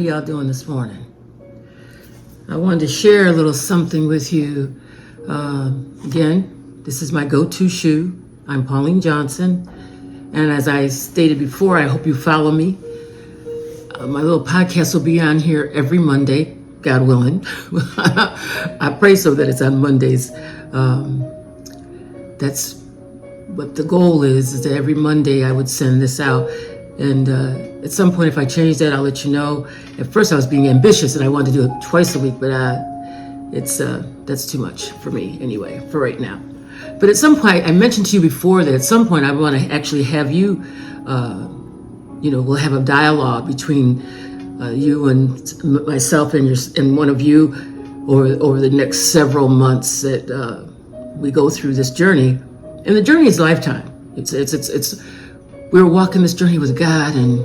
y'all doing this morning? I wanted to share a little something with you. Again, this is my go-to shoe. I'm Pauline Johnson. And as I stated before, I hope you follow me. My little podcast will be on here every Monday, God willing. I pray so that it's on Mondays. That's what the goal is that every Monday I would send this out. And at some point, if I change that, I'll let you know. At first, I was being ambitious and I wanted to do it twice a week, but that's too much for me anyway, for right now. But at some point, I mentioned to you before that at some point I want to actually have you, we'll have a dialogue between you and myself and one of you over the next several months that we go through this journey. And the journey is a lifetime. We're walking this journey with God, and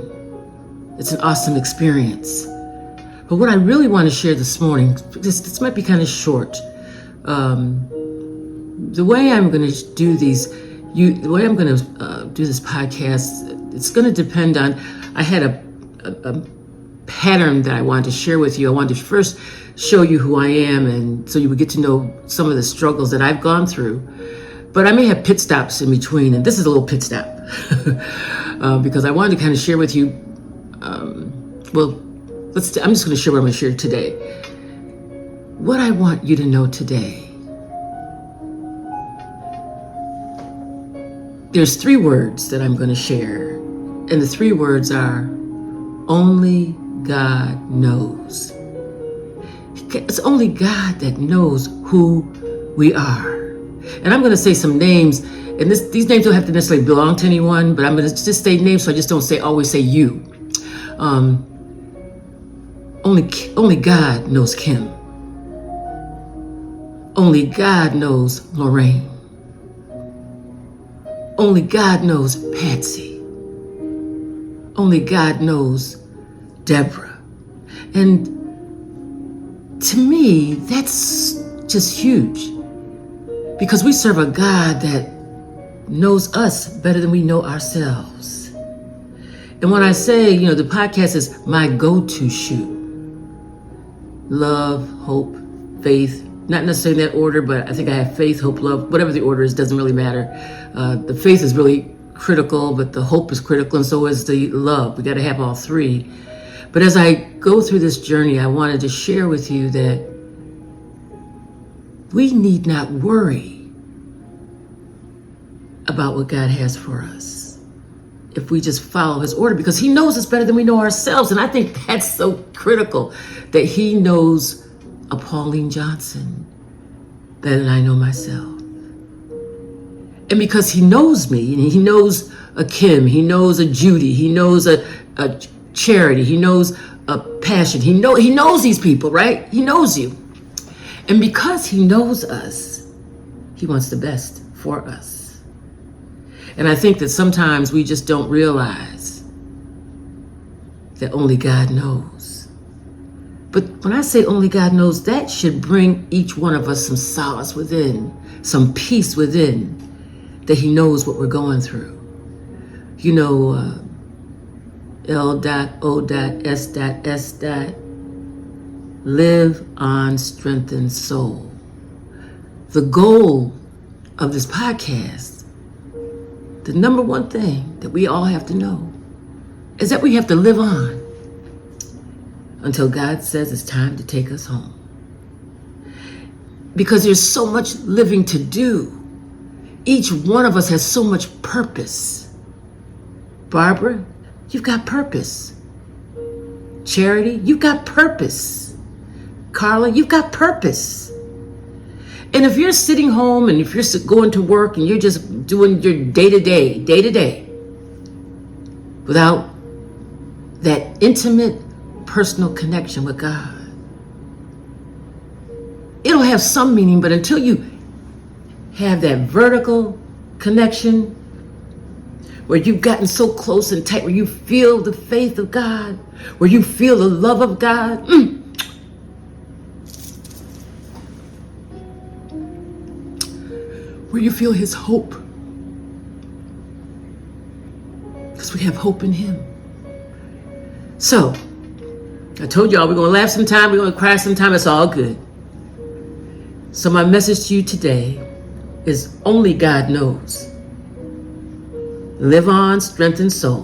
it's an awesome experience. But what I really want to share this morning, this might be kind of short. The way I'm going to do do this podcast, it's going to depend on. I had a pattern that I wanted to share with you. I wanted to first show you who I am, and so you would get to know some of the struggles that I've gone through. But I may have pit stops in between, and this is a little pit stop because I wanted to kind of share with you. I'm just going to share what I'm going to share today. What I want you to know today. There's 3 words that I'm going to share, and the 3 words are only God knows. It's only God that knows who we are. And I'm going to say some names, and these names don't have to necessarily belong to anyone, but I'm going to just say names so I just don't always say you. Only God knows Kim. Only God knows Lorraine. Only God knows Patsy. Only God knows Deborah. And to me, that's just huge. Because we serve a God that knows us better than we know ourselves. And when I say, the podcast is my go-to shoe. Love, hope, faith. Not necessarily in that order, but I think I have faith, hope, love. Whatever the order is, doesn't really matter. The faith is really critical, but the hope is critical, and so is the love. We got to have all 3. But as I go through this journey, I wanted to share with you that we need not worry about what God has for us if we just follow his order, because he knows us better than we know ourselves. And I think that's so critical, that he knows a Pauline Johnson better than I know myself. And because he knows me, and he knows a Kim, he knows a Judy, he knows a Charity, he knows a Passion, he knows these people, right? He knows you. And because he knows us, he wants the best for us. And I think that sometimes we just don't realize that only God knows. But when I say only God knows, that should bring each one of us some solace within, some peace within, that he knows what we're going through. L.O.S.S. Live on strengthened soul. The goal of this podcast, the number one thing that we all have to know, is that we have to live on until God says it's time to take us home. Because there's so much living to do. Each one of us has so much purpose. Barbara, you've got purpose. Charity, you've got purpose. Carla, you've got purpose. And if you're sitting home and if you're going to work and you're just doing your day-to-day, without that intimate personal connection with God, it'll have some meaning, but until you have that vertical connection where you've gotten so close and tight, where you feel the faith of God, where you feel the love of God, where you feel his hope, because we have hope in him. So I told y'all we're going to laugh sometime, we're going to cry sometime. It's all good. So my message to you today is only God knows. Live on, strengthen soul,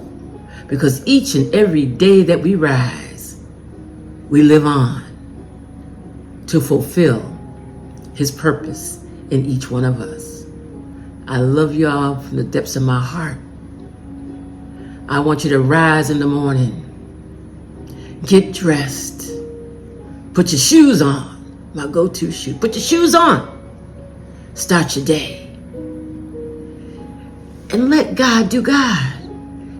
because each and every day that we rise, we live on to fulfill His purpose in each one of us. I love y'all from the depths of my heart. I want you to rise in the morning, get dressed, put your shoes on, my go-to shoe. Put your shoes on, start your day, and let God do God,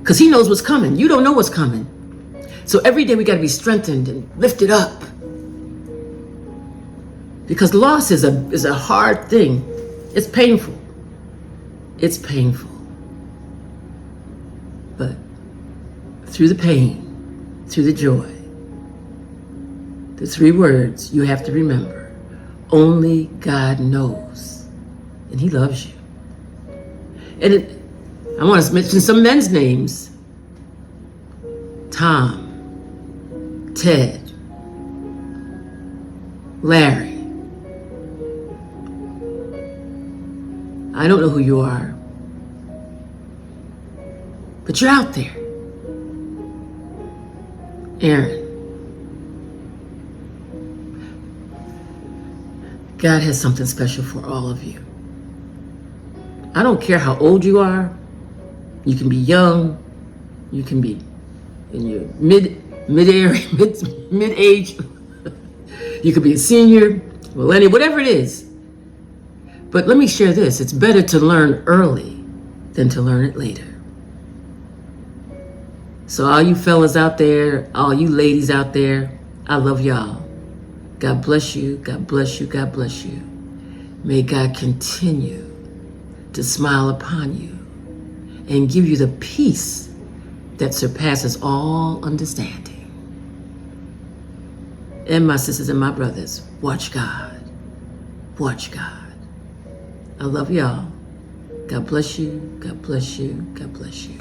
because He knows what's coming. You don't know what's coming. So every day we got to be strengthened and lifted up, because loss is a hard thing. It's painful. It's painful. But through the pain, through the joy, the three words you have to remember: only God knows, and He loves you. And I want to mention some men's names: Tom, Ted, Larry. I don't know who you are, but you're out there. Aaron. God has something special for all of you. I don't care how old you are. You can be young. You can be in your mid-age. You could be a senior, millennial, whatever it is. But let me share this. It's better to learn early than to learn it later. So all you fellas out there, all you ladies out there, I love y'all. God bless you. God bless you. God bless you. May God continue to smile upon you and give you the peace that surpasses all understanding. And my sisters and my brothers, watch God. Watch God. I love y'all. God bless you. God bless you. God bless you.